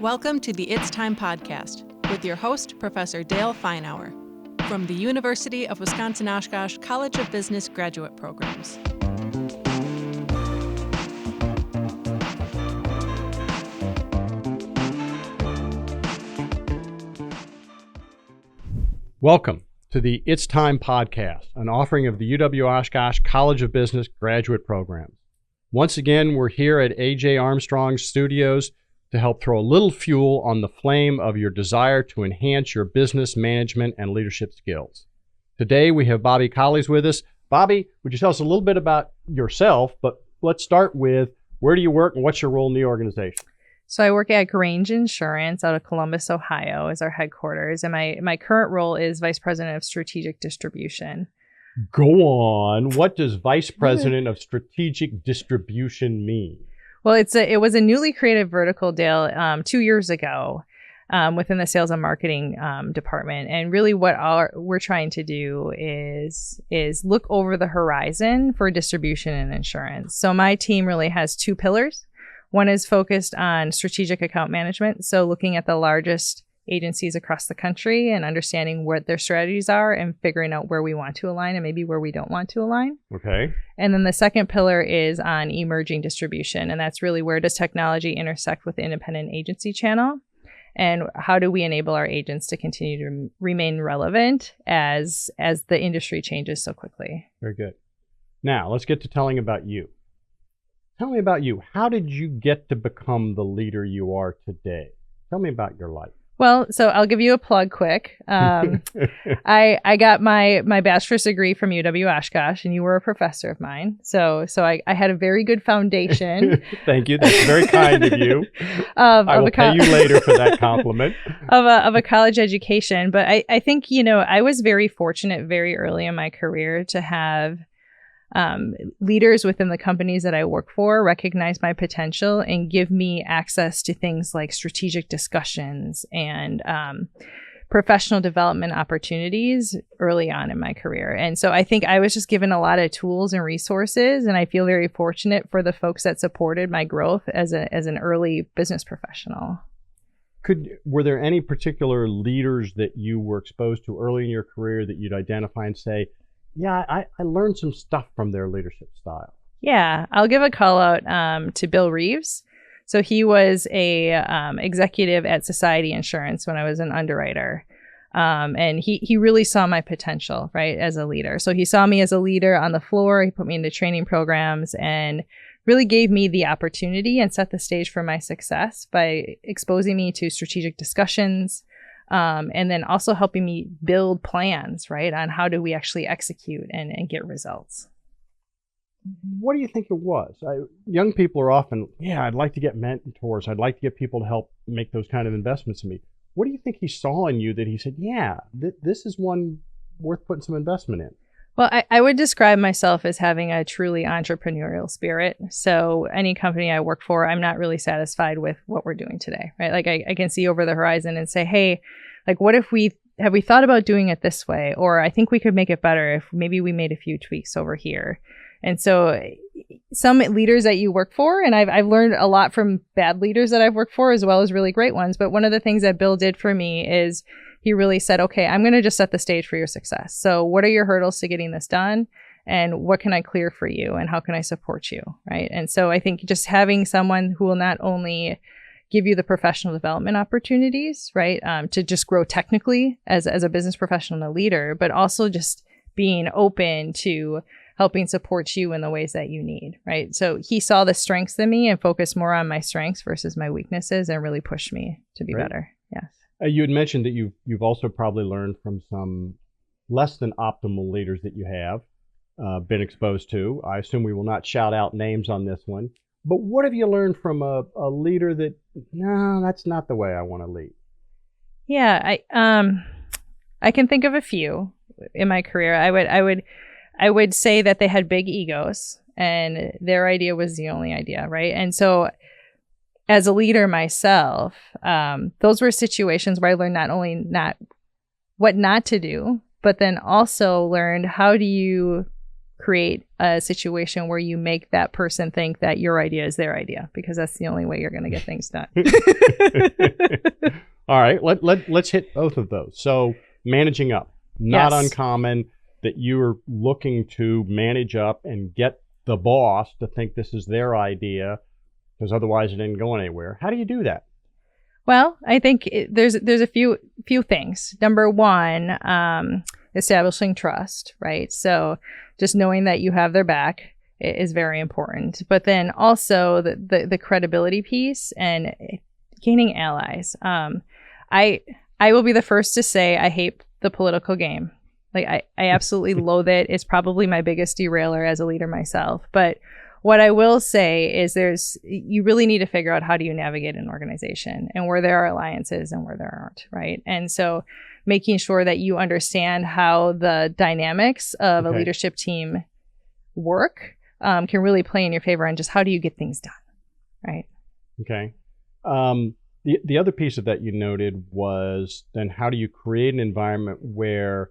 Welcome to the It's Time podcast with your host, Professor Dale Feinauer, from the University of Wisconsin-Oshkosh College of Business Graduate Programs. Welcome to the It's Time podcast, an offering of the UW-Oshkosh College of Business Graduate Programs. Once again, we're here at A.J. Armstrong's studios to help throw a little fuel on the flame of your desire to enhance your business management and leadership skills. Today, we have Bobbie Collies with us. Bobbie, would you tell us a little bit about yourself? But let's start with, where do you work and what's your role in the organization? So I work at Grange Insurance out of Columbus, Ohio, as our headquarters. And my current role is Vice President of Strategic Distribution. Go on. What does Vice President of Strategic Distribution mean? Well, it was a newly created vertical, Dale, 2 years ago within the sales and marketing department. And really what we're trying to do is look over the horizon for distribution and insurance. So my team really has two pillars. One is focused on strategic account management. So looking at the largest agencies across the country and understanding what their strategies are and figuring out where we want to align and maybe where we don't want to align. Okay. And then the second pillar is on emerging distribution. And that's really, where does technology intersect with the independent agency channel? And how do we enable our agents to continue to remain relevant as the industry changes so quickly? Very good. Now, let's get to telling about you. Tell me about you. How did you get to become the leader you are today? Tell me about your life. Well, so I'll give you a plug quick. I got my bachelor's degree from UW-Oshkosh, and you were a professor of mine. So I had a very good foundation. Thank you. That's very kind of you. I will pay you later for that compliment. of a college education. But I think, I was very fortunate very early in my career to have leaders within the companies that I work for recognize my potential and give me access to things like strategic discussions and professional development opportunities early on in my career. And so I think I was just given a lot of tools and resources, and I feel very fortunate for the folks that supported my growth as an early business professional. Were there any particular leaders that you were exposed to early in your career that you'd identify and say, yeah, I learned some stuff from their leadership style? Yeah, I'll give a call out to Bill Reeves. So he was a executive at Society Insurance when I was an underwriter. And he really saw my potential, right, as a leader. So he saw me as a leader on the floor. He put me into training programs and really gave me the opportunity and set the stage for my success by exposing me to strategic discussions, and then also helping me build plans, right, on how do we actually execute and get results. What do you think it was? Young people are often, I'd like to get mentors. I'd like to get people to help make those kind of investments in me. What do you think he saw in you that he said, this is one worth putting some investment in? Well, I would describe myself as having a truly entrepreneurial spirit. So any company I work for, I'm not really satisfied with what we're doing today, right? Like I can see over the horizon and say, hey, like what if we thought about doing it this way? Or I think we could make it better if maybe we made a few tweaks over here. And so some leaders that you work for, and I've learned a lot from bad leaders that I've worked for as well as really great ones. But one of the things that Bill did for me is he really said, okay, I'm going to just set the stage for your success. So what are your hurdles to getting this done? And what can I clear for you? And how can I support you? Right. And so I think just having someone who will not only give you the professional development opportunities, right, to just grow technically as a business professional and a leader, but also just being open to helping support you in the ways that you need, right? So he saw the strengths in me and focused more on my strengths versus my weaknesses and really pushed me to be better. Yes. You had mentioned that you've also probably learned from some less than optimal leaders that you have been exposed to. I assume we will not shout out names on this one. But what have you learned from a leader that, no, that's not the way I want to lead? Yeah, I can think of a few in my career. I would say that they had big egos and their idea was the only idea, right? And so as a leader myself, those were situations where I learned not only what not to do, but then also learned how do you create a situation where you make that person think that your idea is their idea, because that's the only way you're going to get things done. All right, let's hit both of those. So managing up, not uncommon that you are looking to manage up and get the boss to think this is their idea, because otherwise it didn't go anywhere. How do you do that? Well, I think there's a few things. Number one, establishing trust, right? So just knowing that you have their back is very important. But then also the credibility piece and gaining allies. I will be the first to say I hate the political game. Like I absolutely loathe it. It's probably my biggest derailer as a leader myself. But what I will say is you really need to figure out how do you navigate an organization and where there are alliances and where there aren't, right? And so making sure that you understand how the dynamics of a leadership team work can really play in your favor, and just how do you get things done, right? Okay. The other piece of that you noted was then how do you create an environment where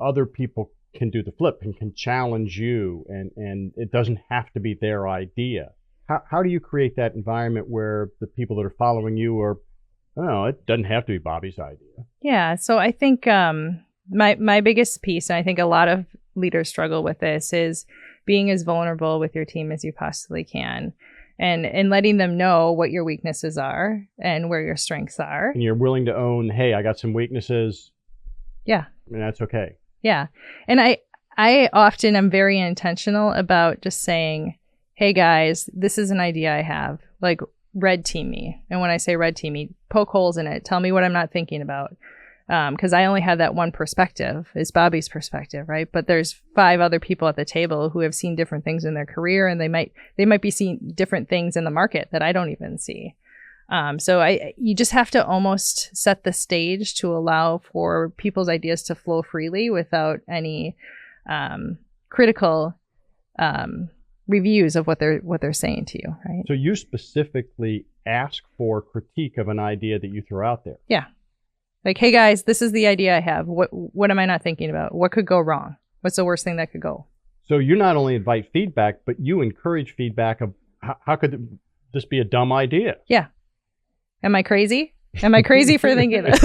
other people can do the flip and can challenge you, and it doesn't have to be their idea. How do you create that environment where the people that are following you are, oh, it doesn't have to be Bobbie's idea? Yeah, so I think my biggest piece, and I think a lot of leaders struggle with this, is being as vulnerable with your team as you possibly can, and letting them know what your weaknesses are and where your strengths are. And you're willing to own, hey, I got some weaknesses. Yeah. And that's okay. Yeah. And I often am very intentional about just saying, hey guys, this is an idea I have. Like, red team me. And when I say red team me, poke holes in it. Tell me what I'm not thinking about. Because I only have that one perspective, is Bobbie's perspective, right? But there's 5 other people at the table who have seen different things in their career, and they might be seeing different things in the market that I don't even see. So you just have to almost set the stage to allow for people's ideas to flow freely without any critical reviews of what they're saying to you, right? So you specifically ask for critique of an idea that you throw out there. Yeah. Like, hey guys, this is the idea I have. What am I not thinking about? What could go wrong? What's the worst thing that could go? So you not only invite feedback, but you encourage feedback of how could this be a dumb idea? Yeah. Am I crazy? Am I crazy for thinking this?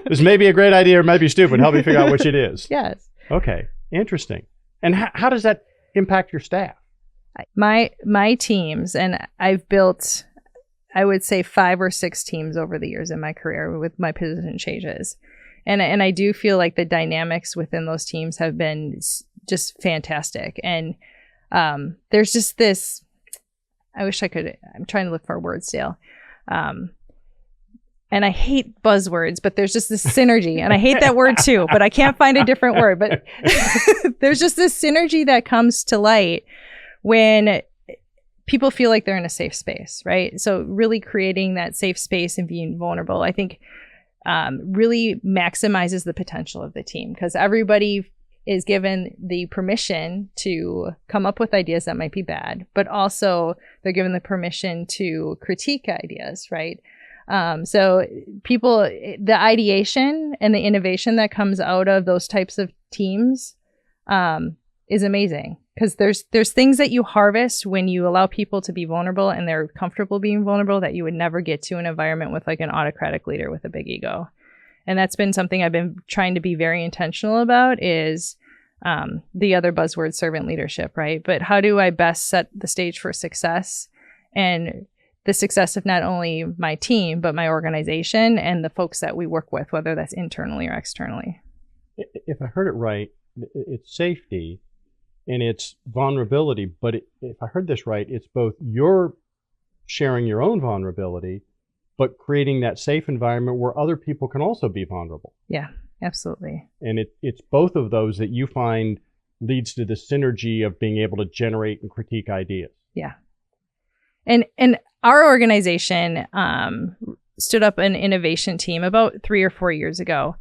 This may be a great idea or it might be stupid. Help me figure out which it is. Yes. Okay. Interesting. And how does that impact your staff? My teams, and I've built, I would say 5 or 6 teams over the years in my career with my position changes. And I do feel like the dynamics within those teams have been just fantastic. And there's just this, I'm trying to look for words, Dale. And I hate buzzwords, but there's just this synergy, and I hate that word too, but I can't find a different word. But there's just this synergy that comes to light when people feel like they're in a safe space, right? So really creating that safe space and being vulnerable, I think really maximizes the potential of the team, because everybody is given the permission to come up with ideas that might be bad, but also they're given the permission to critique ideas, right? So people, the ideation and the innovation that comes out of those types of teams is amazing, because there's things that you harvest when you allow people to be vulnerable and they're comfortable being vulnerable that you would never get to an environment with like an autocratic leader with a big ego. And that's been something I've been trying to be very intentional about, is the other buzzword, servant leadership, right? But how do I best set the stage for success and the success of not only my team, but my organization and the folks that we work with, whether that's internally or externally? If I heard it right, it's safety and it's vulnerability. But if I heard this right, it's both you're sharing your own vulnerability, but creating that safe environment where other people can also be vulnerable. Yeah, absolutely. And it's both of those that you find leads to the synergy of being able to generate and critique ideas. Yeah. And our organization stood up an innovation team about 3 or 4 years ago.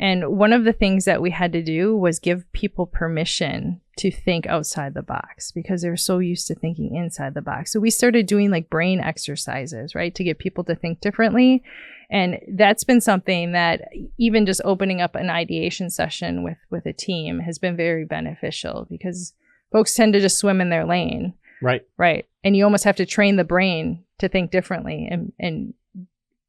And one of the things that we had to do was give people permission to think outside the box because they're so used to thinking inside the box. So we started doing like brain exercises, right, to get people to think differently. And that's been something that even just opening up an ideation session with a team has been very beneficial because folks tend to just swim in their lane. Right. Right. And you almost have to train the brain to think differently. And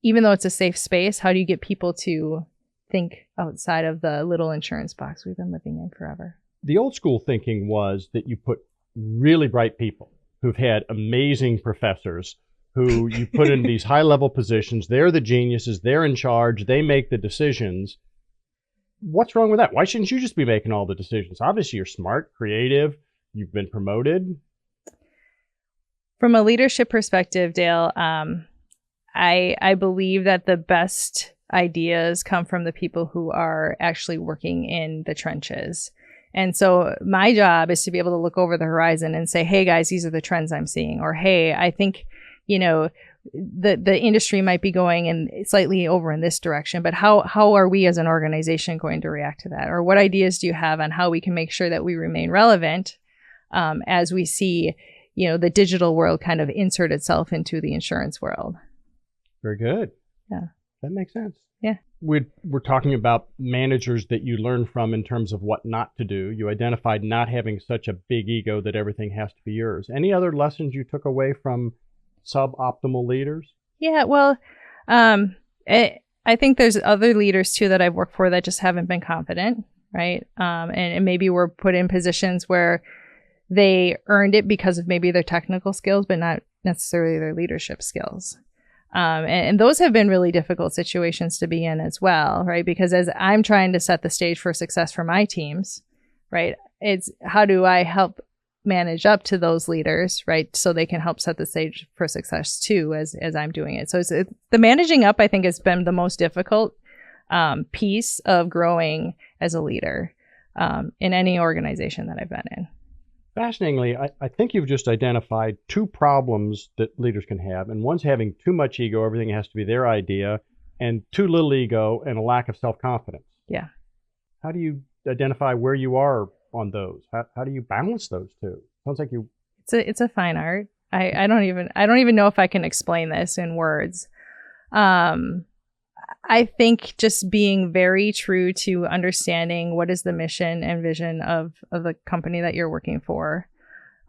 even though it's a safe space, how do you get people to think outside of the little insurance box we've been living in forever? The old school thinking was that you put really bright people who've had amazing professors who you put in these high-level positions. They're the geniuses. They're in charge. They make the decisions. What's wrong with that? Why shouldn't you just be making all the decisions? Obviously, you're smart, creative. You've been promoted. From a leadership perspective, Dale, I believe that the best ideas come from the people who are actually working in the trenches. And so my job is to be able to look over the horizon and say, hey, guys, these are the trends I'm seeing. Or, hey, I think, the industry might be going in slightly over in this direction, but how are we as an organization going to react to that? Or what ideas do you have on how we can make sure that we remain relevant as we see, the digital world kind of insert itself into the insurance world? Very good. Yeah. That makes sense. Yeah. We're talking about managers that you learn from in terms of what not to do. You identified not having such a big ego that everything has to be yours. Any other lessons you took away from suboptimal leaders? Yeah, well, I think there's other leaders too that I've worked for that just haven't been confident, right? And maybe were put in positions where they earned it because of maybe their technical skills, but not necessarily their leadership skills. And those have been really difficult situations to be in as well, right? Because as I'm trying to set the stage for success for my teams, right, it's how do I help manage up to those leaders, right, so they can help set the stage for success too as I'm doing it. So the managing up, I think, has been the most difficult piece of growing as a leader in any organization that I've been in. Fascinatingly, I think you've just identified two problems that leaders can have, and one's having too much ego, everything has to be their idea, and too little ego and a lack of self-confidence. Yeah. How do you identify where you are on those? How do you balance those two? Sounds like you... It's a fine art. I don't even know if I can explain this in words. I think just being very true to understanding what is the mission and vision of the company that you're working for,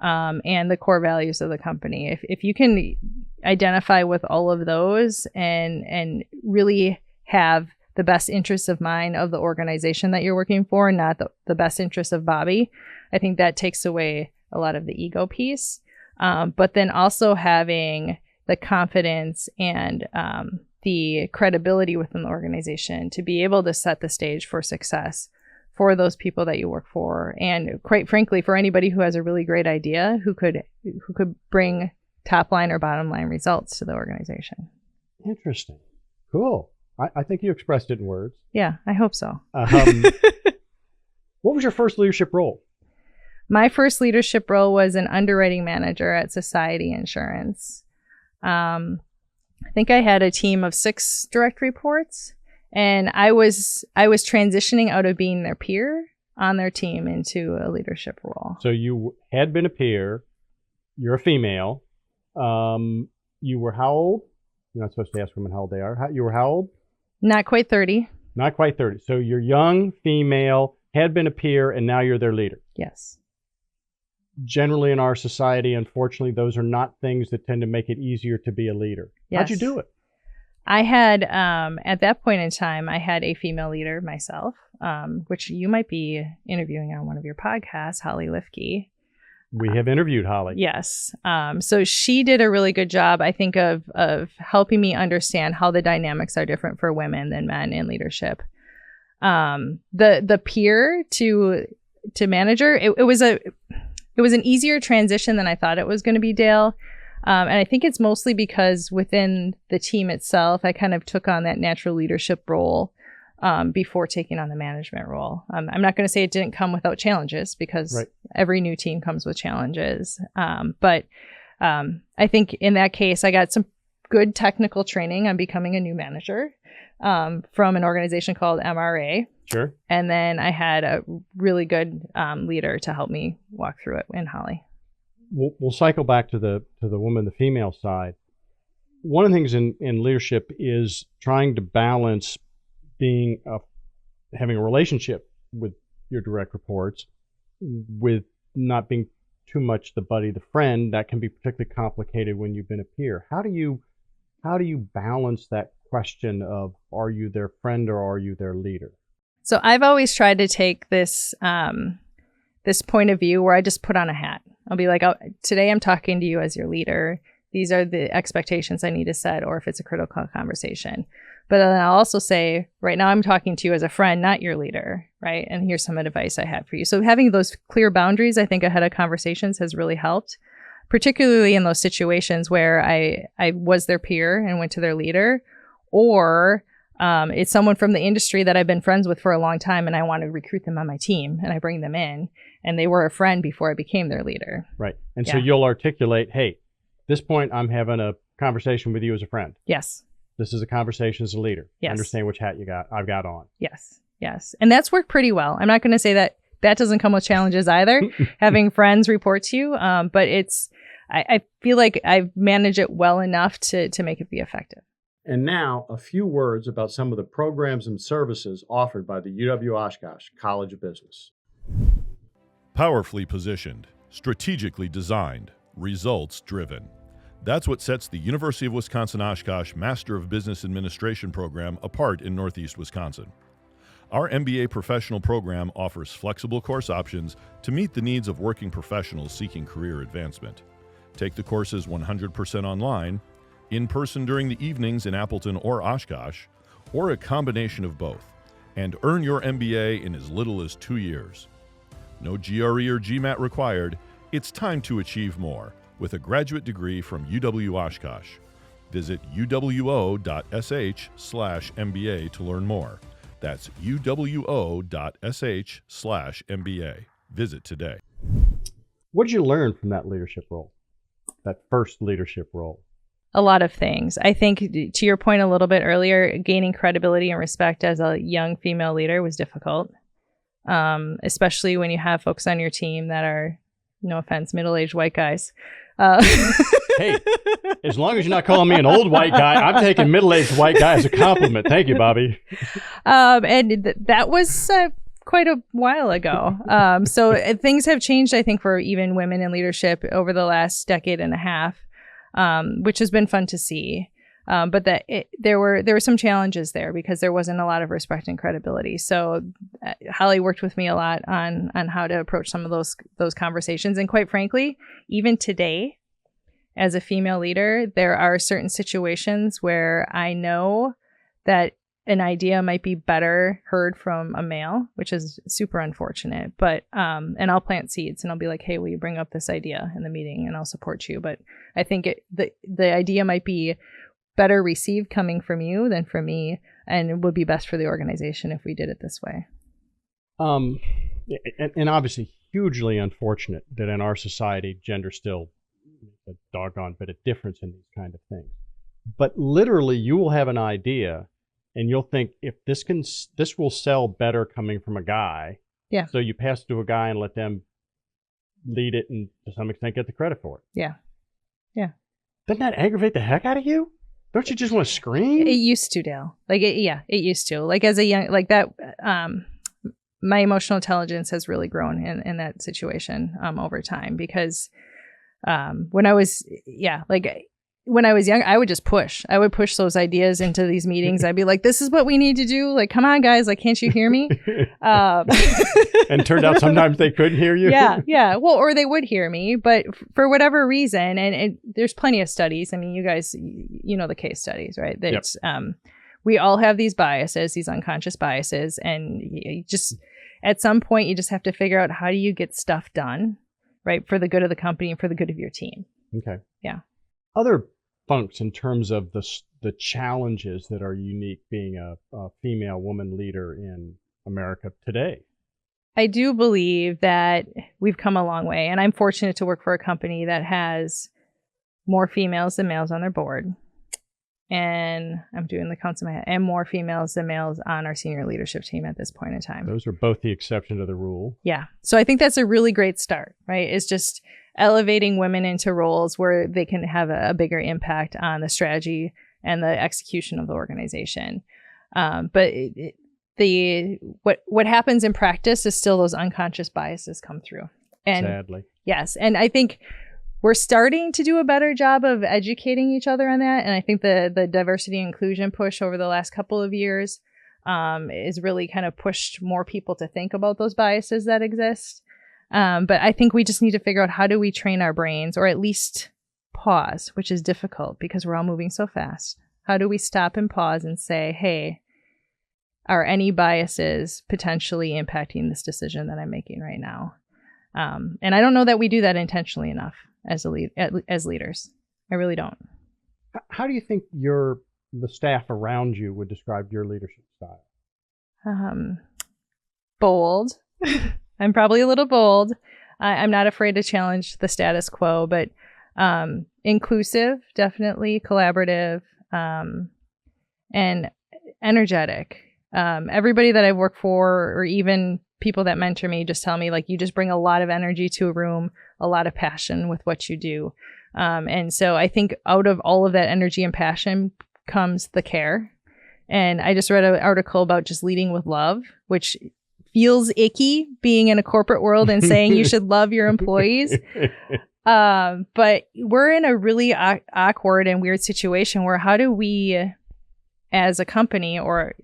and the core values of the company. If you can identify with all of those and really have the best interests of mind of the organization that you're working for, not the best interests of Bobbie, I think that takes away a lot of the ego piece. But then also having the confidence and the credibility within the organization to be able to set the stage for success for those people that you work for. And quite frankly, for anybody who has a really great idea, who could bring top line or bottom line results to the organization. Interesting. Cool. I think you expressed it in words. Yeah, I hope so. What was your first leadership role? My first leadership role was an underwriting manager at Society Insurance. I think I had a team of 6 direct reports, and I was transitioning out of being their peer on their team into a leadership role. So you had been a peer. You're a female. You were how old? You're not supposed to ask women how old they are. You were how old? Not quite 30. Not quite 30. So you're young, female, had been a peer, and now you're their leader. Yes. Generally in our society, unfortunately, those are not things that tend to make it easier to be a leader. Yes. How'd you do it? I had, at that point in time, I had a female leader myself, which you might be interviewing on one of your podcasts, Holly Lifke. We have interviewed Holly. Yes. So she did a really good job, I think, of helping me understand how the dynamics are different for women than men in leadership. The peer to manager, it was an easier transition than I thought it was going to be, Dale. And I think it's mostly because within the team itself, I kind of took on that natural leadership role before taking on the management role. I'm not going to say it didn't come without challenges, because right. Every new team comes with challenges. But I think in that case, I got some good technical training on becoming a new manager from an organization called MRA. Sure. And then I had a really good leader to help me walk through it in Holly. We'll cycle back to the woman, the female side. One of the things in leadership is trying to balance having a relationship with your direct reports with not being too much the buddy, the friend. That can be particularly complicated when you've been a peer. How do you balance that question of, are you their friend or are you their leader? So I've always tried to take this this point of view where I just put on a hat. I'll be like, today I'm talking to you as your leader. These are the expectations I need to set, or if it's a critical conversation. But then I'll also say, right now I'm talking to you as a friend, not your leader, right? And here's some advice I have for you. So having those clear boundaries, I think, ahead of conversations has really helped, particularly in those situations where I was their peer and went to their leader, or it's someone from the industry that I've been friends with for a long time and I want to recruit them on my team and I bring them in and they were a friend before I became their leader. Right. And so you'll articulate, hey, at this point, I'm having a conversation with you as a friend. Yes. This is a conversation as a leader. Yes. Understand which hat I've got on. Yes. Yes. And that's worked pretty well. I'm not going to say that doesn't come with challenges either, having friends report to you. But I feel like I've managed it well enough to make it be effective. And now a few words about some of the programs and services offered by the UW-Oshkosh College of Business. Powerfully positioned, strategically designed, results driven. That's what sets the University of Wisconsin-Oshkosh Master of Business Administration program apart in Northeast Wisconsin. Our MBA professional program offers flexible course options to meet the needs of working professionals seeking career advancement. Take the courses 100% online, in person during the evenings in Appleton or Oshkosh, or a combination of both, and earn your MBA in as little as 2 years. No GRE or GMAT required. It's time to achieve more with a graduate degree from UW-Oshkosh. Visit uwo.sh/MBA to learn more. That's uwo.sh/MBA. Visit today. What did you learn from that leadership role, that first leadership role? A lot of things. I think, to your point a little bit earlier, gaining credibility and respect as a young female leader was difficult, especially when you have folks on your team that are, no offense, middle-aged white guys. Hey, as long as you're not calling me an old white guy, I'm taking middle-aged white guy as a compliment. Thank you, Bobbie. That was quite a while ago. So things have changed, I think, for even women in leadership over the last decade and a half. Which has been fun to see. But there were some challenges there because there wasn't a lot of respect and credibility. So Holly worked with me a lot on how to approach some of those conversations. And quite frankly, even today, as a female leader, there are certain situations where I know that an idea might be better heard from a male, which is super unfortunate. But and I'll plant seeds and I'll be like, hey, will you bring up this idea in the meeting and I'll support you. But I think the idea might be better received coming from you than from me, and it would be best for the organization if we did it this way. And obviously hugely unfortunate that in our society, gender still a doggone bit of difference in these kind of things. But literally, you will have an idea and you'll think, if this will sell better coming from a guy. Yeah. So you pass it to a guy and let them lead it and to some extent get the credit for it. Yeah. Yeah. Doesn't that aggravate the heck out of you? Don't you just want to scream? It used to, Dale. It used to. Like as a young, like that, my emotional intelligence has really grown in that situation over time because when I was young, I would just push. I would push those ideas into these meetings. I'd be like, this is what we need to do. Like, come on, guys. Like, can't you hear me? And it turned out sometimes they couldn't hear you. Yeah. Well, or they would hear me, but for whatever reason, and there's plenty of studies. I mean, you guys, you know the case studies, right? That's, we all have these biases, these unconscious biases. And you just, at some point, you just have to figure out how do you get stuff done, right? For the good of the company and for the good of your team. Okay. Yeah. Other funks in terms of the challenges that are unique being a female woman leader in America today? I do believe that we've come a long way, and I'm fortunate to work for a company that has more females than males on their board. and I'm doing the counts in my head, and more females than males on our senior leadership team at this point in time. Those are both the exception to the rule. Yeah. So I think that's a really great start, right? It's just elevating women into roles where they can have a bigger impact on the strategy and the execution of the organization. But what happens in practice is still those unconscious biases come through. And sadly. Yes. And I think we're starting to do a better job of educating each other on that. And I think the diversity and inclusion push over the last couple of years is really kind of pushed more people to think about those biases that exist. But I think we just need to figure out, how do we train our brains, or at least pause, which is difficult because we're all moving so fast. How do we stop and pause and say, hey, are any biases potentially impacting this decision that I'm making right now? And I don't know that we do that intentionally enough as leaders. I really don't. How do you think the staff around you would describe your leadership style? Bold. I'm probably a little bold. I'm not afraid to challenge the status quo, but inclusive, definitely, collaborative, and energetic. Everybody that I've worked for, or even people that mentor me, just tell me, like, you just bring a lot of energy to a room, a lot of passion with what you do. And so I think out of all of that energy and passion comes the care. And I just read an article about just leading with love, which feels icky, being in a corporate world and saying you should love your employees. But we're in a really awkward and weird situation where, how do we, as a company, or,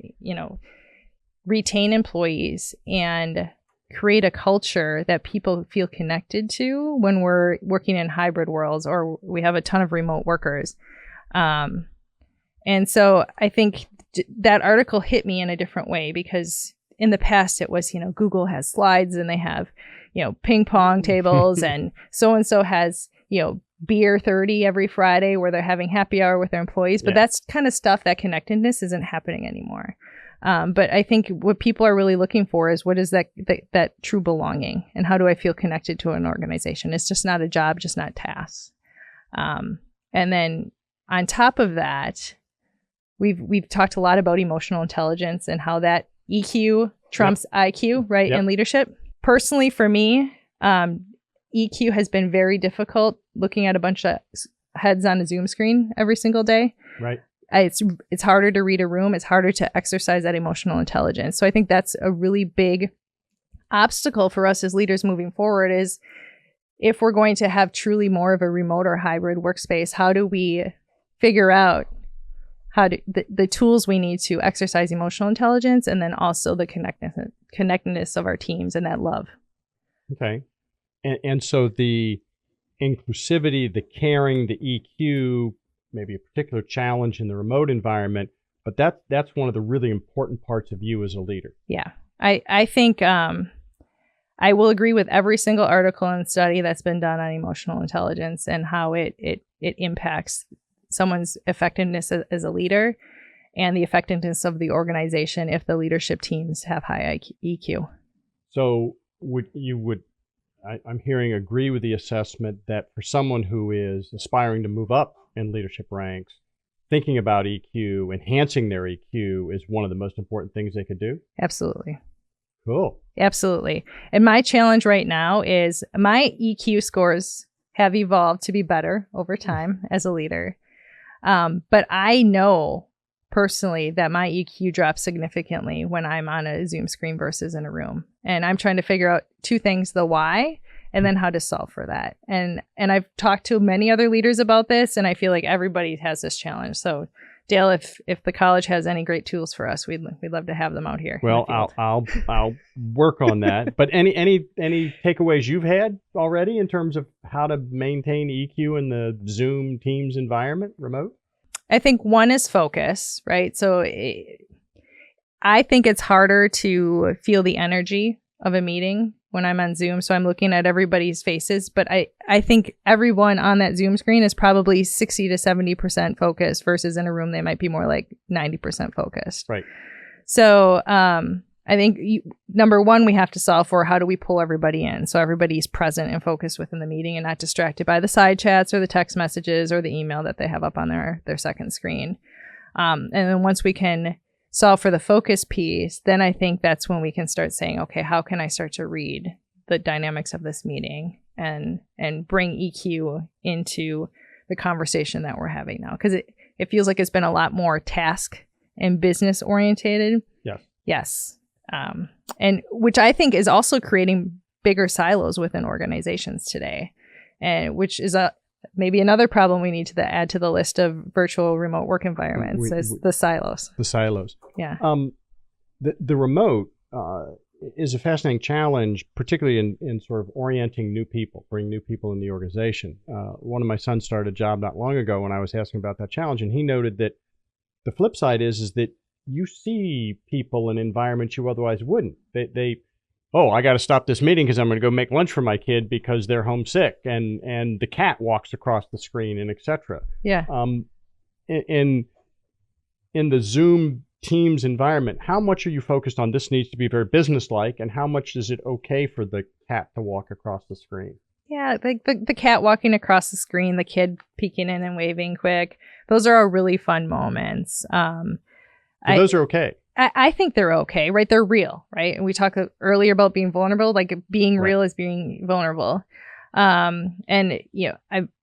retain employees and create a culture that people feel connected to when we're working in hybrid worlds, or we have a ton of remote workers. And so I think that article hit me in a different way, because in the past it was, Google has slides and they have, ping pong tables and so has, beer 30 every Friday where they're having happy hour with their employees. But that's kind of stuff, that connectedness isn't happening anymore. But I think what people are really looking for is, what is that true belonging, and how do I feel connected to an organization? It's just not a job, just not tasks. And then on top of that, we've talked a lot about emotional intelligence and how that EQ trumps IQ, right, in leadership. Personally, for me, EQ has been very difficult, looking at a bunch of heads on a Zoom screen every single day. Right. It's harder to read a room. It's harder to exercise that emotional intelligence. So I think that's a really big obstacle for us as leaders moving forward, is if we're going to have truly more of a remote or hybrid workspace, how do we figure out the tools we need to exercise emotional intelligence, and then also the connectedness of our teams and that love. Okay. And so the inclusivity, the caring, the EQ, maybe a particular challenge in the remote environment, but that's one of the really important parts of you as a leader. Yeah. I think I will agree with every single article and study that's been done on emotional intelligence and how it impacts someone's effectiveness as a leader, and the effectiveness of the organization if the leadership teams have high EQ. So I'm hearing, agree with the assessment that for someone who is aspiring to move up in leadership ranks, thinking about EQ, enhancing their EQ is one of the most important things they could do? Absolutely. Cool. Absolutely. And my challenge right now is, my EQ scores have evolved to be better over time as a leader. But I know personally that my EQ drops significantly when I'm on a Zoom screen versus in a room. And I'm trying to figure out two things: the why, and then how to solve for that. And I've talked to many other leaders about this, and I feel like everybody has this challenge. So Dale, if the college has any great tools for us, we'd love to have them out here. Well, I'll work on that. But any takeaways you've had already in terms of how to maintain EQ in the Zoom Teams environment, remote? I think one is focus, right? So I think it's harder to feel the energy of a meeting when I'm on Zoom. So I'm looking at everybody's faces, but I think everyone on that Zoom screen is probably 60 to 70% focused, versus in a room, they might be more like 90% focused. Right. So I think number one, we have to solve for, how do we pull everybody in so everybody's present and focused within the meeting and not distracted by the side chats or the text messages or the email that they have up on their second screen. And then once we can solve for the focus piece, then I think that's when we can start saying, okay, how can I start to read the dynamics of this meeting and bring EQ into the conversation that we're having now? Because it feels like it's been a lot more task and business orientated. Yes. And which I think is also creating bigger silos within organizations today, and which is maybe another problem we need to add to the list of virtual remote work environments is the silos. The silos. Yeah. The remote is a fascinating challenge, particularly in sort of orienting new people, bringing new people in the organization. One of my sons started a job not long ago when I was asking about that challenge, and he noted that the flip side is that you see people in environments you otherwise wouldn't. I got to stop this meeting because I'm going to go make lunch for my kid because they're homesick, and the cat walks across the screen, and etc. Yeah. In the Zoom Teams environment, how much are you focused on this needs to be very businesslike, and how much is it okay for the cat to walk across the screen? Yeah, like the cat walking across the screen, the kid peeking in and waving quick. Those are all really fun moments. Those are okay. I think they're okay, right? They're real, right? And we talked earlier about being vulnerable, like being real is being vulnerable. And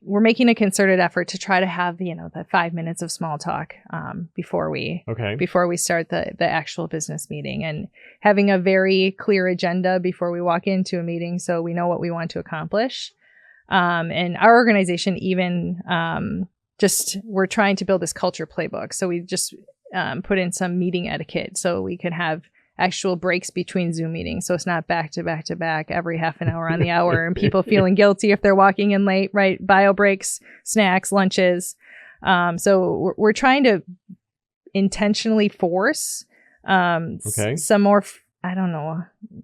we're making a concerted effort to try to have, the 5 minutes of small talk, before we start the actual business meeting, and having a very clear agenda before we walk into a meeting, so we know what we want to accomplish. And our organization even, we're trying to build this culture playbook. So we just, put in some meeting etiquette so we could have actual breaks between Zoom meetings. So it's not back to back to back every half an hour on the hour and people feeling guilty if they're walking in late, right? Bio breaks, snacks, lunches. So we're trying to intentionally force some more,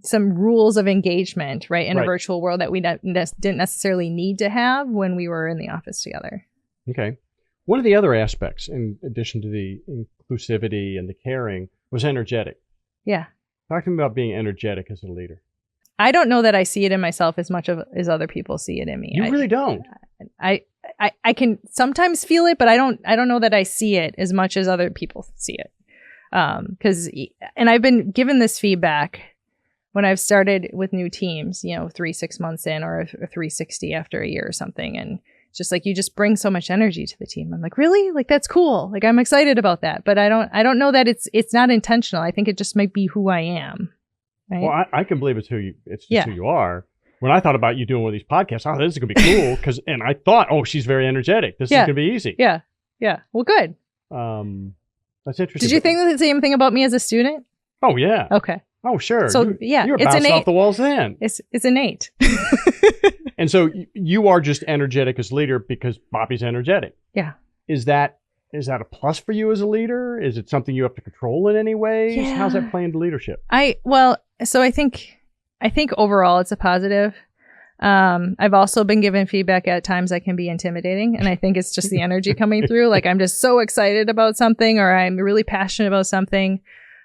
some rules of engagement, right? In a virtual world that we didn't necessarily need to have when we were in the office together. Okay. One of the other aspects, in addition to the inclusivity and the caring, was energetic. Yeah. Talk to me about being energetic as a leader. I don't know that I see it in myself as much as other people see it in me. You really don't. I can sometimes feel it, but I don't know that I see it as much as other people see it. And I've been given this feedback when I've started with new teams, 6 months in, or 360 after a year or something, and just like, you just bring so much energy to the team. I'm like, really? Like, that's cool. Like, I'm excited about that. But I don't know that it's not intentional. I think it just might be who I am. Right? Well, I can believe it's who you are. When I thought about you doing one of these podcasts, this is going to be cool. And I thought, she's very energetic. This is going to be easy. Yeah. Yeah. Well, good. That's interesting. Did you think the same thing about me as a student? Oh, yeah. Okay. Oh, sure. So, you were bouncing off the walls then. It's innate. And so you are just energetic as leader because Bobbie's energetic. Yeah. Is that a plus for you as a leader? Is it something you have to control in any ways? Yeah. How's that play into leadership? I think overall it's a positive. I've also been given feedback at times I can be intimidating, and I think it's just the energy coming through. Like, I'm just so excited about something, or I'm really passionate about something,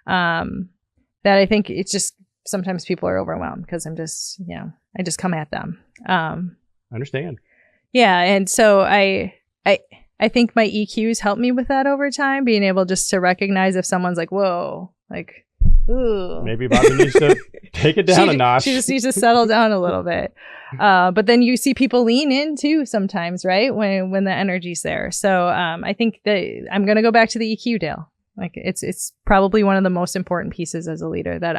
that I think it's just sometimes people are overwhelmed because I'm just, I just come at them. I understand. Yeah. And so I think my EQs help me with that over time, being able just to recognize if someone's like, whoa, like, ooh. Maybe Bobbie needs to take it down a notch. She just needs to settle down a little bit. But then you see people lean in too sometimes, right? When the energy's there. So I think that I'm going to go back to the EQ, Dale. Like, it's probably one of the most important pieces as a leader that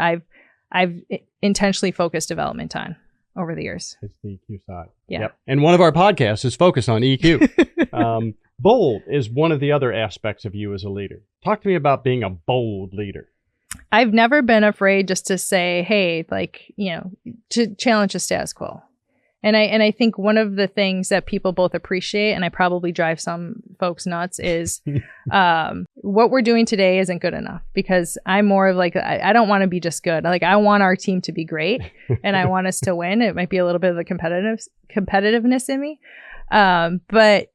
I've intentionally focused development on over the years. It's the EQ side. Yeah. Yep. And one of our podcasts is focused on EQ. Bold is one of the other aspects of you as a leader. Talk to me about being a bold leader. I've never been afraid just to say, hey, like, to challenge the status quo. And I think one of the things that people both appreciate, and I probably drive some folks nuts, is what we're doing today isn't good enough, because I'm more of like, I don't want to be just good. Like, I want our team to be great and I want us to win. It might be a little bit of the competitiveness in me. But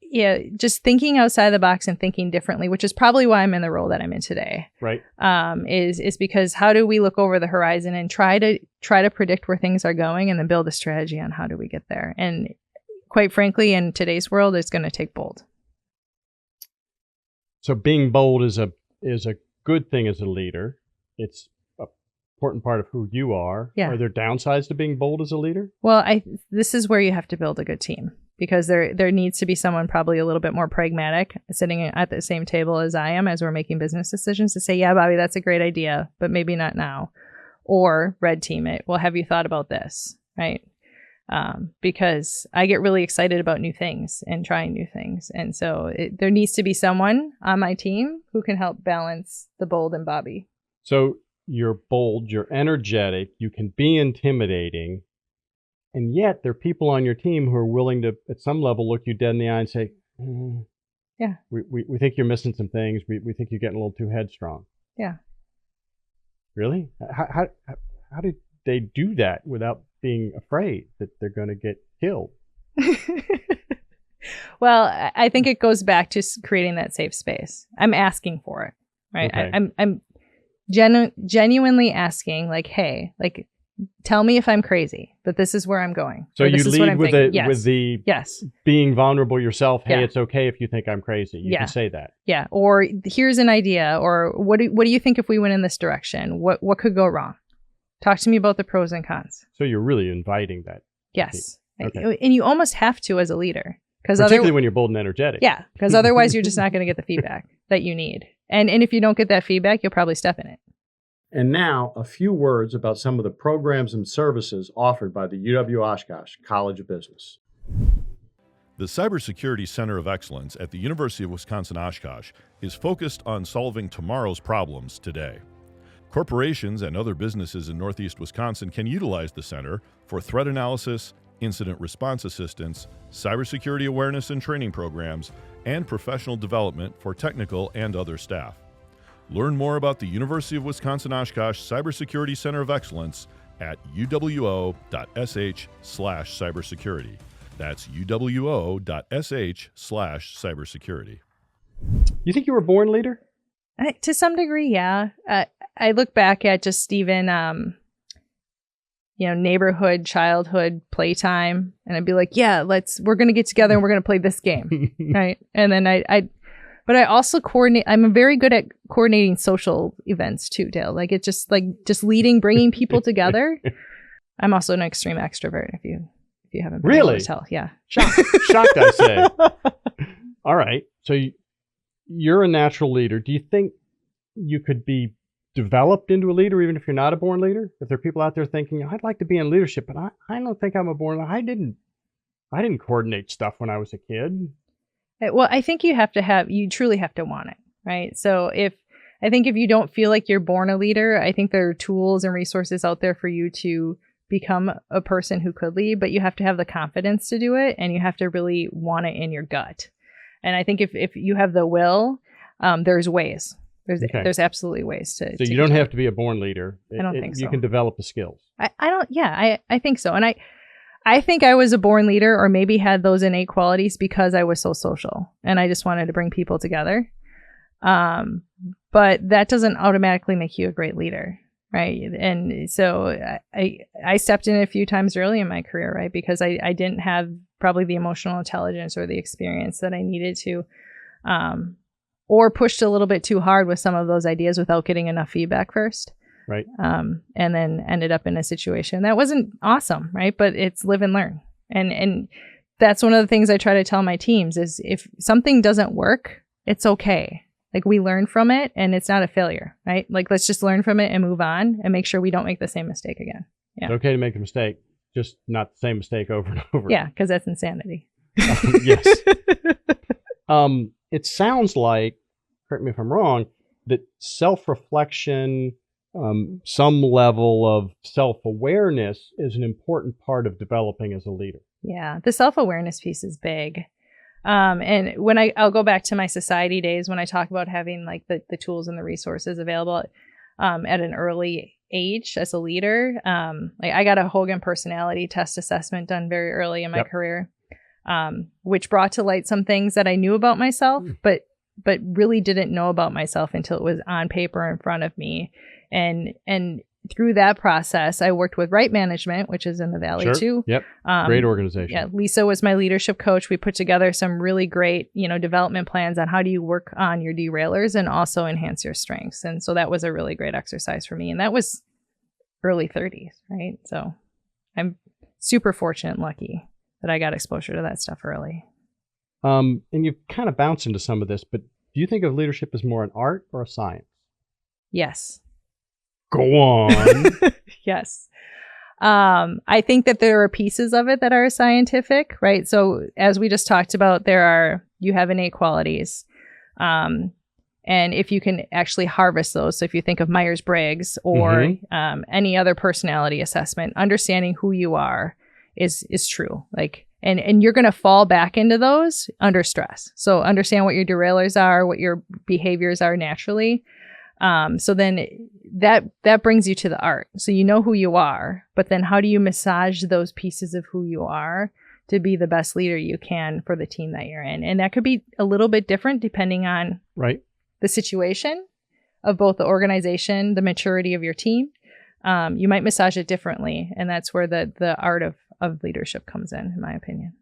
just thinking outside the box and thinking differently, which is probably why I'm in the role that I'm in today. Right. Is because how do we look over the horizon and try to predict where things are going, and then build a strategy on how do we get there. And quite frankly, in today's world, it's going to take bold. So being bold is a good thing as a leader. It's an important part of who you are. Yeah. Are there downsides to being bold as a leader? Well, this is where you have to build a good team, because there needs to be someone probably a little bit more pragmatic sitting at the same table as I am as we're making business decisions to say, yeah, Bobbie, that's a great idea, but maybe not now. Or red team it. Well, have you thought about this? Right? Because I get really excited about new things and trying new things. And so there needs to be someone on my team who can help balance the bold and Bobbie. So you're bold, you're energetic, you can be intimidating, and yet there are people on your team who are willing to, at some level, look you dead in the eye and say, yeah, we think you're missing some things. We think you're getting a little too headstrong. Yeah. Really? How did they do that without being afraid that they're going to get killed? Well, I think it goes back to creating that safe space. I'm asking for it, right? Okay. I'm genuinely asking, like, hey, like, tell me if I'm crazy, but this is where I'm going. So you lead with the yes, being vulnerable yourself. Hey, yeah. It's okay if you think I'm crazy. You can say that. Yeah. Or here's an idea. Or what do you think if we went in this direction? What could go wrong? Talk to me about the pros and cons. So you're really inviting that. Yes. Okay. And you almost have to as a leader. Particularly when you're bold and energetic. Yeah. Because otherwise you're just not going to get the feedback that you need. And if you don't get that feedback, you'll probably step in it. And now, a few words about some of the programs and services offered by the UW-Oshkosh College of Business. The Cybersecurity Center of Excellence at the University of Wisconsin-Oshkosh is focused on solving tomorrow's problems today. Corporations and other businesses in Northeast Wisconsin can utilize the center for threat analysis, incident response assistance, cybersecurity awareness and training programs, and professional development for technical and other staff. Learn more about the University of Wisconsin-Oshkosh Cybersecurity Center of Excellence at uwo.sh/cybersecurity. That's uwo.sh/cybersecurity. You think you were a born leader? To some degree, yeah. I look back at just even, neighborhood, childhood playtime, and I'd be like, yeah, we're going to get together and we're going to play this game. Right. And then but I also coordinate. I'm very good at coordinating social events too, Dale. Like it's just leading, bringing people together. I'm also an extreme extrovert. If you haven't been able to tell, yeah. Shocked, I say. All right. So you're a natural leader. Do you think you could be developed into a leader even if you're not a born leader? If there are people out there thinking, I'd like to be in leadership, but I don't think I'm a born leader. I didn't coordinate stuff when I was a kid. Well, I think you truly have to want it, right? So if you don't feel like you're born a leader, I think there are tools and resources out there for you to become a person who could lead, but you have to have the confidence to do it, and you have to really want it in your gut. And I think if you have the will, there's ways. There's absolutely ways to. So you don't have to be a born leader. I don't think so. You can develop the skills. I don't. Yeah, I think so. And I think I was a born leader, or maybe had those innate qualities because I was so social and I just wanted to bring people together. But that doesn't automatically make you a great leader, right? And so I stepped in a few times early in my career, right? Because I didn't have probably the emotional intelligence or the experience that I needed to, or pushed a little bit too hard with some of those ideas without getting enough feedback first. Right. And then ended up in a situation that wasn't awesome, right? But it's live and learn. And that's one of the things I try to tell my teams is if something doesn't work, it's okay. Like we learn from it and it's not a failure, right? Like let's just learn from it and move on and make sure we don't make the same mistake again. Yeah. It's okay to make a mistake, just not the same mistake over and over. Yeah, because that's insanity. Yes. It sounds like, correct me if I'm wrong, that self-reflection, some level of self-awareness is an important part of developing as a leader. Yeah, the self-awareness piece is big. And when I'll go back to my society days when I talk about having like the tools and the resources available at an early age as a leader. Like I got a Hogan personality test assessment done very early in my career, which brought to light some things that I knew about myself, but really didn't know about myself until it was on paper in front of me. And through that process, I worked with Right Management, which is in the Valley too. Yep. Great organization. Yeah. Lisa was my leadership coach. We put together some really great, development plans on how do you work on your derailers and also enhance your strengths. And so that was a really great exercise for me. And that was early 30s, right? So I'm super fortunate and lucky that I got exposure to that stuff early. And you've kind of bounced into some of this, but do you think of leadership as more an art or a science? Yes. Go on. Yes. I think that there are pieces of it that are scientific, right? So as we just talked about, you have innate qualities. And if you can actually harvest those, so if you think of Myers-Briggs or any other personality assessment, understanding who you are is true. And you're going to fall back into those under stress. So understand what your derailers are, what your behaviors are naturally. So then that brings you to the art. So you know who you are, but then how do you massage those pieces of who you are to be the best leader you can for the team that you're in? And that could be a little bit different depending on the situation of both the organization, the maturity of your team. You might massage it differently. And that's where the art of leadership comes in my opinion.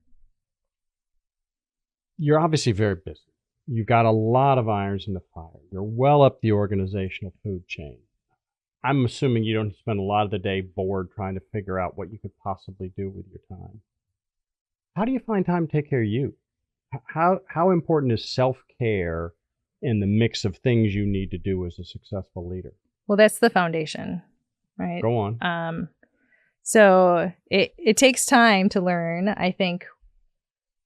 You're obviously very busy. You've got a lot of irons in the fire. You're well up the organizational food chain. I'm assuming you don't spend a lot of the day bored trying to figure out what you could possibly do with your time. How do you find time to take care of you? How important is self-care in the mix of things you need to do as a successful leader? Well, that's the foundation, right? Go on. So it takes time to learn, I think,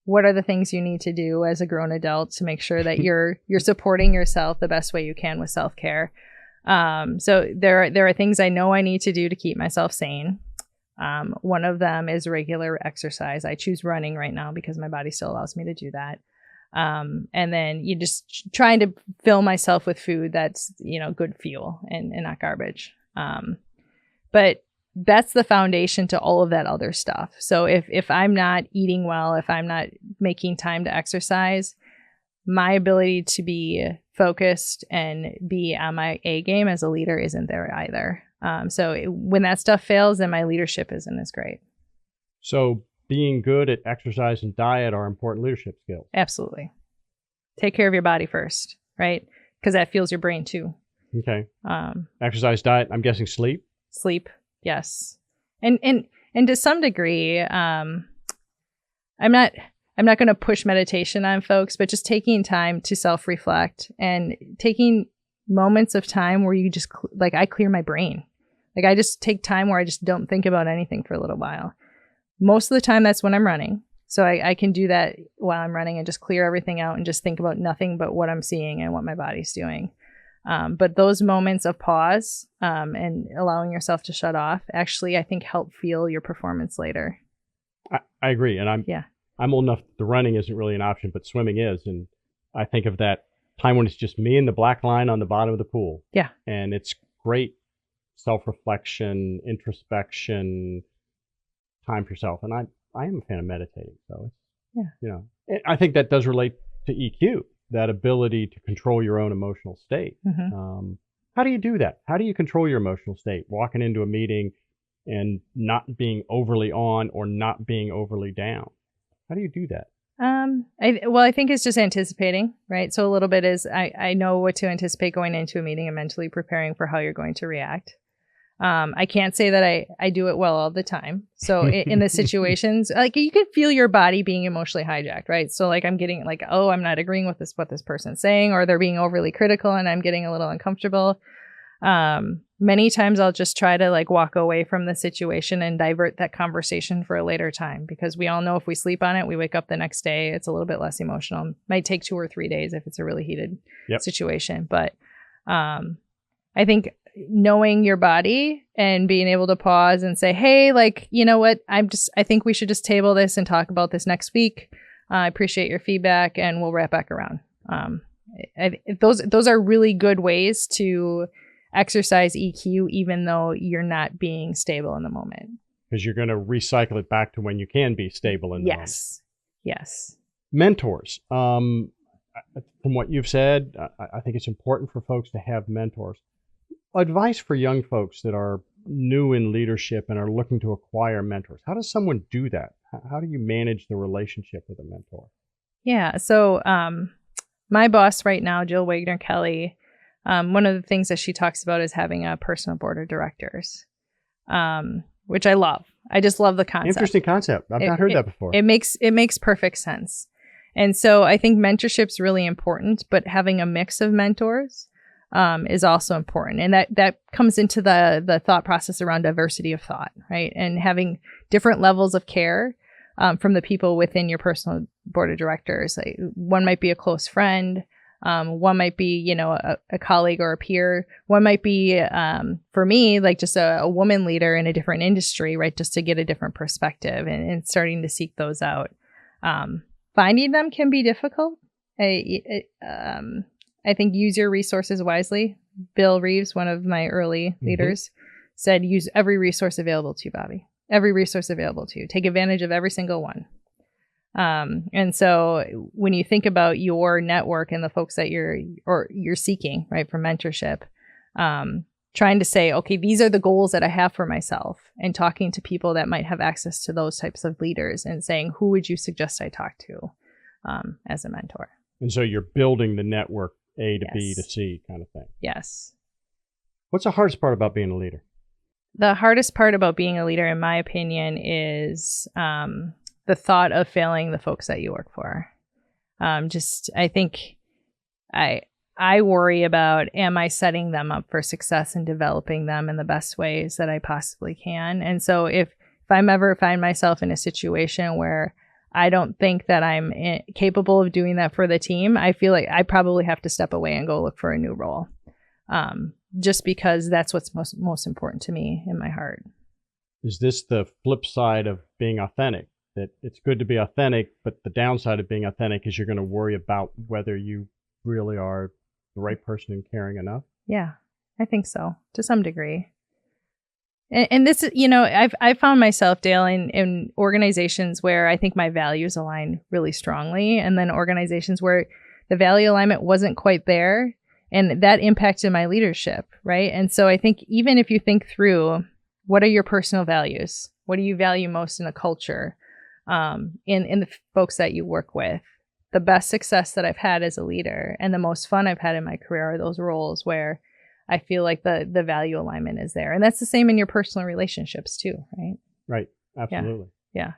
what are the things you need to do as a grown adult to make sure that you're supporting yourself the best way you can with self-care. So there are things I know I need to do to keep myself sane. One of them is regular exercise. I choose running right now because my body still allows me to do that. And then you just trying to fill myself with food that's, good fuel and not garbage. But that's the foundation to all of that other stuff. So if I'm not eating well, if I'm not making time to exercise, my ability to be focused and be on my A game as a leader isn't there either. So when that stuff fails, then my leadership isn't as great. So being good at exercise and diet are important leadership skills. Absolutely. Take care of your body first, right? Because that fuels your brain too. Okay. Exercise, diet, I'm guessing sleep? Sleep. Yes. And to some degree, I'm not going to push meditation on folks, but just taking time to self-reflect and taking moments of time where you just, I clear my brain. I just take time where I just don't think about anything for a little while. Most of the time that's when I'm running. So I can do that while I'm running and just clear everything out and just think about nothing but what I'm seeing and what my body's doing. But those moments of pause and allowing yourself to shut off actually, I think, help fuel your performance later. I agree. And I'm old enough that the running isn't really an option, but swimming is. And I think of that time when it's just me and the black line on the bottom of the pool. Yeah. And it's great self-reflection, introspection, time for yourself. And I am a fan of meditating. So, I think that does relate to EQ. That ability to control your own emotional state. Mm-hmm. How do you do that? How do you control your emotional state? Walking into a meeting and not being overly on or not being overly down. How do you do that? I think it's just anticipating, right? So a little bit is I know what to anticipate going into a meeting and mentally preparing for how you're going to react. I can't say that I do it well all the time. So in the situations, you can feel your body being emotionally hijacked, right? So I'm getting I'm not agreeing with what this person's saying, or they're being overly critical and I'm getting a little uncomfortable. Many times I'll just try to walk away from the situation and divert that conversation for a later time, because we all know if we sleep on it, we wake up the next day, it's a little bit less emotional. It might take 2 or 3 days if it's a really heated situation. But I think knowing your body and being able to pause and say, hey, you know what, I think we should just table this and talk about this next week. I appreciate your feedback and we'll wrap back around. Those are really good ways to exercise EQ, even though you're not being stable in the moment. Because you're going to recycle it back to when you can be stable in the moment. Yes. Mentors. From what you've said, I think it's important for folks to have mentors. Advice for young folks that are new in leadership and are looking to acquire mentors. How does someone do that? How do you manage the relationship with a mentor? Yeah. So my boss right now, Jill Wagner Kelly, one of the things that she talks about is having a personal board of directors, which I love. I just love the concept. Interesting concept. I've not heard that before. It makes perfect sense. And so I think mentorship's really important, but having a mix of mentors is also important. And that comes into the thought process around diversity of thought, right? And having different levels of care from the people within your personal board of directors. Like, one might be a close friend. One might be, a colleague or a peer. One might be, for me, like just a woman leader in a different industry, right? Just to get a different perspective and starting to seek those out. Finding them can be difficult. I think use your resources wisely. Bill Reeves, one of my early leaders, said, use every resource available to you, Bobbie. Every resource available to you. Take advantage of every single one. And so when you think about your network and the folks that you're seeking, right, for mentorship, trying to say, okay, these are the goals that I have for myself, and talking to people that might have access to those types of leaders and saying, who would you suggest I talk to as a mentor? And so you're building the network A to B to Yes. C kind of thing. Yes. What's the hardest part about being a leader? The hardest part about being a leader, in my opinion, is the thought of failing the folks that you work for. I think I worry about, am I setting them up for success and developing them in the best ways that I possibly can? And so if I'm ever find myself in a situation where I don't think that I'm capable of doing that for the team, I feel like I probably have to step away and go look for a new role. Just because that's what's most important to me in my heart. Is this the flip side of being authentic? That it's good to be authentic, but the downside of being authentic is you're going to worry about whether you really are the right person and caring enough? Yeah, I think so, to some degree. And this, I've found myself, Dale, in organizations where I think my values align really strongly, and then organizations where the value alignment wasn't quite there, and that impacted my leadership, right? And so I think even if you think through, what are your personal values? What do you value most in a culture, in the folks that you work with? The best success that I've had as a leader and the most fun I've had in my career are those roles where I feel like the value alignment is there. And that's the same in your personal relationships too, right? Right. Absolutely. Yeah.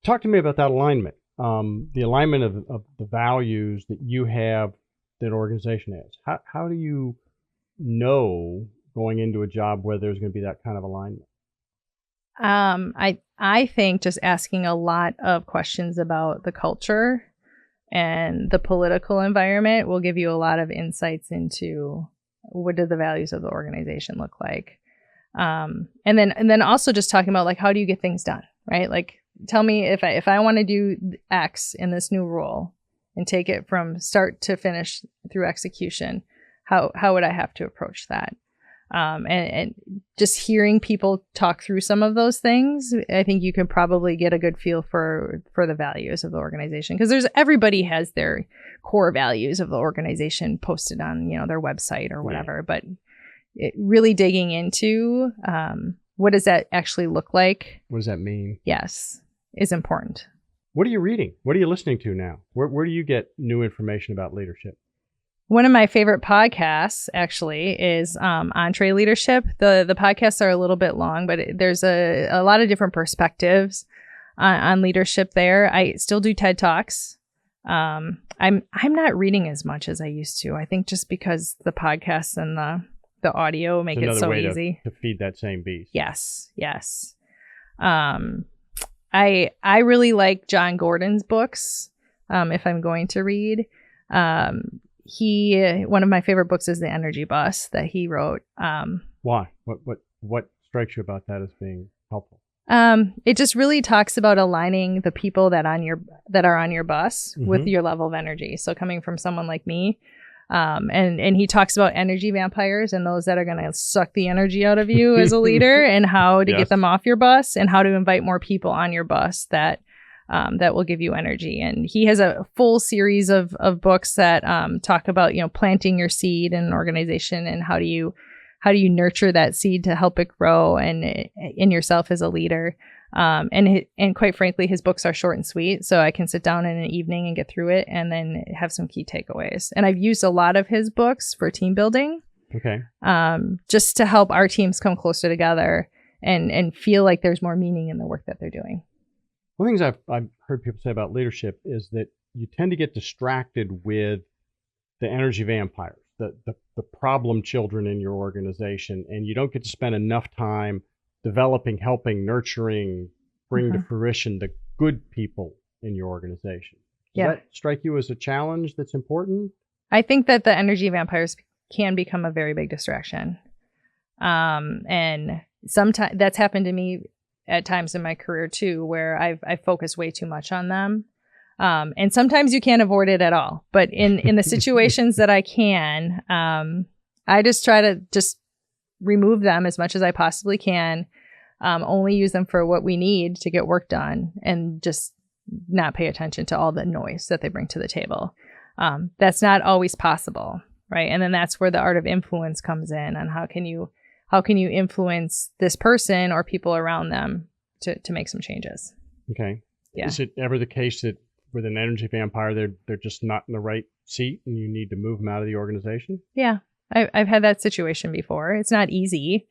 Talk to me about that alignment. The alignment of the values that you have, that an organization has. How do you know going into a job where there's going to be that kind of alignment? I think just asking a lot of questions about the culture and the political environment will give you a lot of insights into what do the values of the organization look like. And then also just talking about, like, how do you get things done, right? Like, tell me if I want to do X in this new role and take it from start to finish through execution, how would I have to approach that? And just hearing people talk through some of those things, I think you can probably get a good feel for the values of the organization, because everybody has their core values of the organization posted on their website or whatever. Yeah. But really digging into what does that actually look like? What does that mean? Yes, is important. What are you reading? What are you listening to now? Where do you get new information about leadership? One of my favorite podcasts, actually, is Entree Leadership. The podcasts are a little bit long, but there's a lot of different perspectives on leadership there. I still do TED Talks. I'm not reading as much as I used to. I think just because the podcasts and the audio make it so easy to feed that same beast. Yes. I really like John Gordon's books. If I'm going to read. One of my favorite books is The Energy Bus that he wrote. Why? What strikes you about that as being helpful? It just really talks about aligning the people that are on your bus with your level of energy. So coming from someone like me, and he talks about energy vampires and those that are going to suck the energy out of you as a leader, and how to get them off your bus, and how to invite more people on your bus that will give you energy. And he has a full series of books that talk about planting your seed in an organization, and how do you how do you nurture that seed to help it grow and in yourself as a leader. And quite frankly, his books are short and sweet, so I can sit down in an evening and get through it and then have some key takeaways. And I've used a lot of his books for team building. Okay. Just to help our teams come closer together and feel like there's more meaning in the work that they're doing. One of the things I've heard people say about leadership is that you tend to get distracted with the energy vampires, the problem children in your organization, and you don't get to spend enough time developing, helping, nurturing, bring to fruition the good people in your organization. Does that strike you as a challenge that's important? I think that the energy vampires can become a very big distraction. And sometimes that's happened to me at times in my career too, where I've focused way too much on them. And sometimes you can't avoid it at all. But in the situations that I can, I just try to just remove them as much as I possibly can, only use them for what we need to get work done, and just not pay attention to all the noise that they bring to the table. That's not always possible, right? And then that's where the art of influence comes in, and how can you influence this person or people around them to make some changes. Okay. Yeah. Is it ever the case that with an energy vampire, they're just not in the right seat and you need to move them out of the organization? Yeah. I've had that situation before. It's not easy.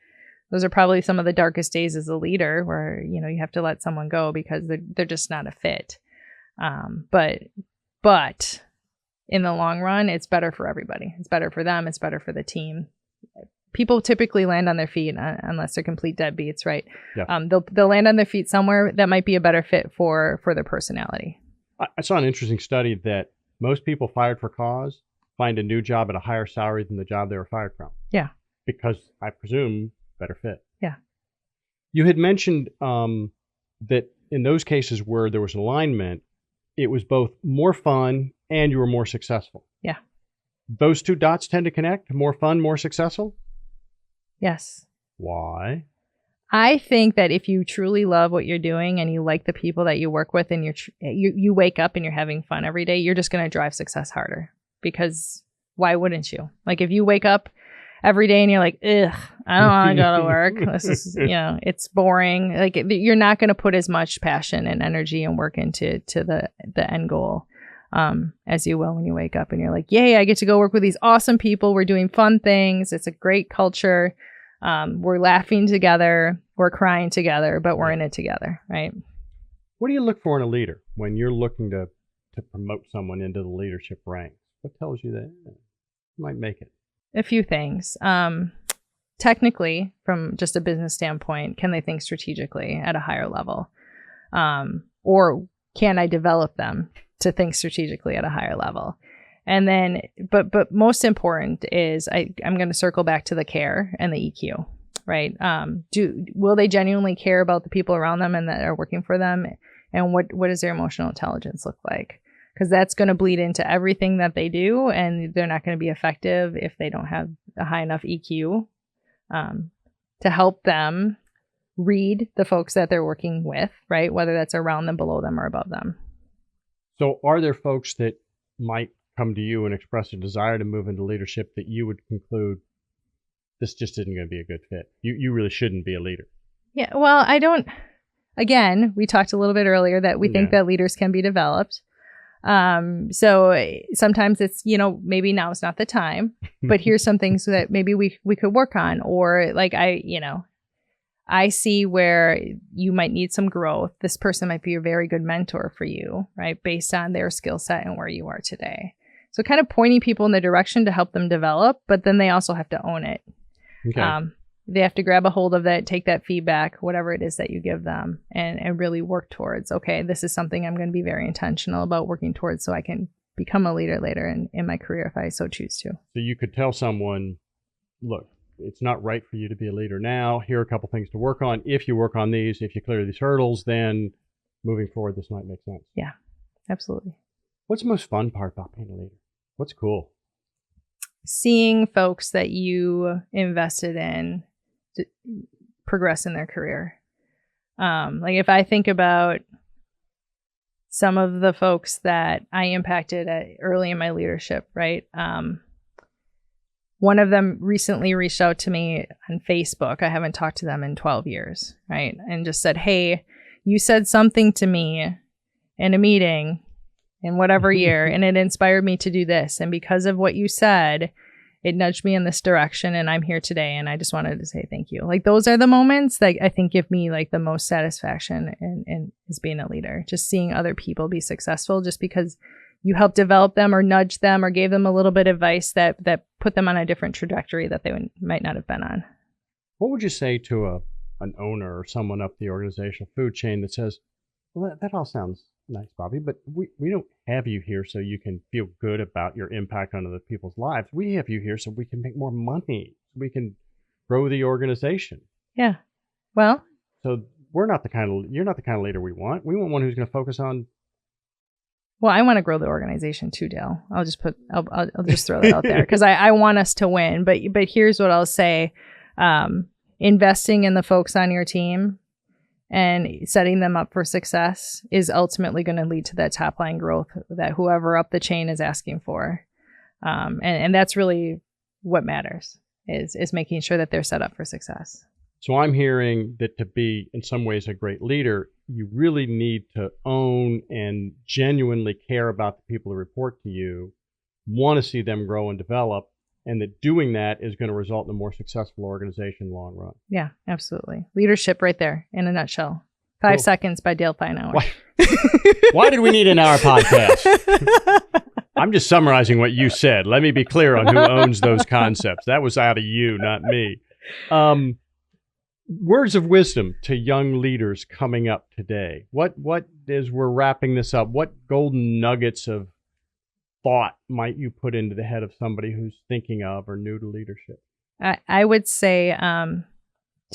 Those are probably some of the darkest days as a leader, where, you have to let someone go because they're just not a fit. But in the long run, it's better for everybody. It's better for them. It's better for the team. People typically land on their feet unless they're complete deadbeats, right? Yeah. They'll land on their feet somewhere that might be a better fit for their personality. I saw an interesting study that most people fired for cause find a new job at a higher salary than the job they were fired from. Yeah. Because I presume better fit. Yeah. You had mentioned that in those cases where there was alignment, it was both more fun and you were more successful. Yeah. Those two dots tend to connect? More fun, more successful? Yes. Why? I think that if you truly love what you're doing and you like the people that you work with, and you wake up and you're having fun every day, you're just going to drive success harder. Because why wouldn't you? Like, if you wake up every day and you're like, ugh, I don't want to go to work. This is, it's boring. Like, you're not going to put as much passion and energy and work into the end goal as you will when you wake up and you're like, yay, I get to go work with these awesome people. We're doing fun things. It's a great culture. We're laughing together. We're crying together, but we're in it together, right? What do you look for in a leader when you're looking to promote someone into the leadership ranks? What tells you that might make it? A few things. Technically, from just a business standpoint, can they think strategically at a higher level? Or can I develop them to think strategically at a higher level? And then, but most important is I'm going to circle back to the care and the EQ, right? Will they genuinely care about the people around them and that are working for them? And what does their emotional intelligence look like? Because that's going to bleed into everything that they do, and they're not going to be effective if they don't have a high enough EQ to help them read the folks that they're working with, right? Whether that's around them, below them, or above them. So are there folks that might come to you and express a desire to move into leadership that you would conclude this just isn't going to be a good fit? You really shouldn't be a leader. Yeah, well, I don't. Again, we talked a little bit earlier that we think that leaders can be developed. So sometimes it's, maybe now is not the time, but here's some things that maybe we could work on. Or like I see where you might need some growth. This person might be a very good mentor for you, right? Based on their skill set and where you are today. So kind of pointing people in the direction to help them develop, but then they also have to own it. Okay. They have to grab a hold of that, take that feedback, whatever it is that you give them, and really work towards, okay, this is something I'm going to be very intentional about working towards so I can become a leader later in my career if I so choose to. So you could tell someone, look, it's not right for you to be a leader now. Here are a couple things to work on. If you work on these, if you clear these hurdles, then moving forward, this might make sense. Yeah, absolutely. What's the most fun part about being a leader? What's cool? Seeing folks that you invested in progress in their career. Like if I think about some of the folks that I impacted early in my leadership, right? One of them recently reached out to me on Facebook. I haven't talked to them in 12 years, right? And just said, hey, you said something to me in a meeting in whatever year, and it inspired me to do this. And because of what you said, it nudged me in this direction, and I'm here today. And I just wanted to say thank you. Like, those are the moments that I think give me like the most satisfaction in as being a leader, just seeing other people be successful just because you helped develop them or nudge them or gave them a little bit of advice that put them on a different trajectory that they might not have been on. What would you say to an owner or someone up the organizational food chain that says, well, that all sounds nice, Bobbie, but we don't have you here so you can feel good about your impact on other people's lives. We have you here so we can make more money. So we can grow the organization. Yeah. Well, so you're not the kind of leader we want. We want one who's going to focus on. Well, I want to grow the organization too, Dale. I'll just throw that out there because I want us to win. But here's what I'll say. Investing in the folks on your team and setting them up for success is ultimately going to lead to that top line growth that whoever up the chain is asking for. And that's really what matters is making sure that they're set up for success. So I'm hearing that to be, in some ways, a great leader, you really need to own and genuinely care about the people who report to you, want to see them grow and develop, and that doing that is going to result in a more successful organization in the long run. Yeah, absolutely. Leadership right there in a nutshell. 5 seconds by Dale Feinauer. Why did we need an hour podcast? I'm just summarizing what you said. Let me be clear on who owns those concepts. That was out of you, not me. Words of wisdom to young leaders coming up today. What as we're wrapping this up, what golden nuggets of thought might you put into the head of somebody who's thinking of or new to leadership? I would say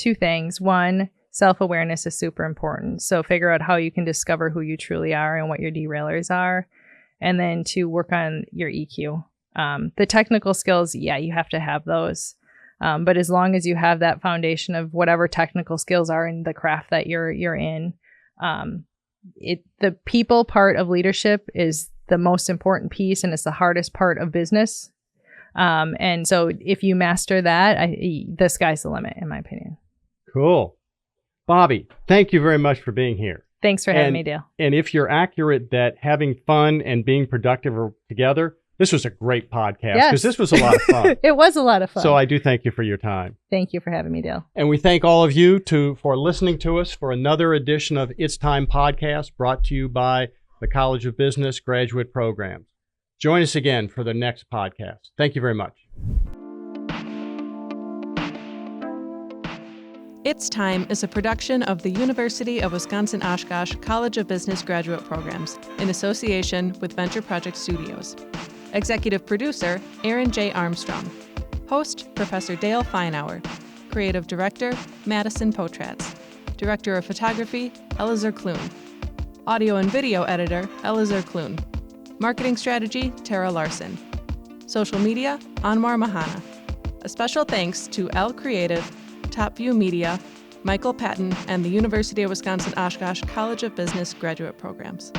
2 things. One, self-awareness is super important. So figure out how you can discover who you truly are and what your derailers are. And then 2, work on your EQ. The technical skills, yeah, you have to have those. But as long as you have that foundation of whatever technical skills are in the craft that you're in, the people part of leadership is the most important piece, and it's the hardest part of business. And so if you master that, the sky's the limit, in my opinion. Cool. Bobbie, thank you very much for being here. Thanks for having me, Dale. And if you're accurate that having fun and being productive are together, this was a great podcast because this was a lot of fun. It was a lot of fun. So I do thank you for your time. Thank you for having me, Dale. And we thank all of you for listening to us for another edition of It's Time Podcast brought to you by the College of Business Graduate Programs. Join us again for the next podcast. Thank you very much. It's Time is a production of the University of Wisconsin-Oshkosh College of Business Graduate Programs in association with Venture Project Studios. Executive producer, Aaron J. Armstrong. Host, Professor Dale Feinauer. Creative Director, Madison Potratz. Director of Photography, Elazar Kloon. Audio and Video Editor, Elazar Kloon. Marketing Strategy, Tara Larson. Social Media, Anwar Mahana. A special thanks to L Creative, TopView Media, Michael Patton, and the University of Wisconsin-Oshkosh College of Business Graduate Programs.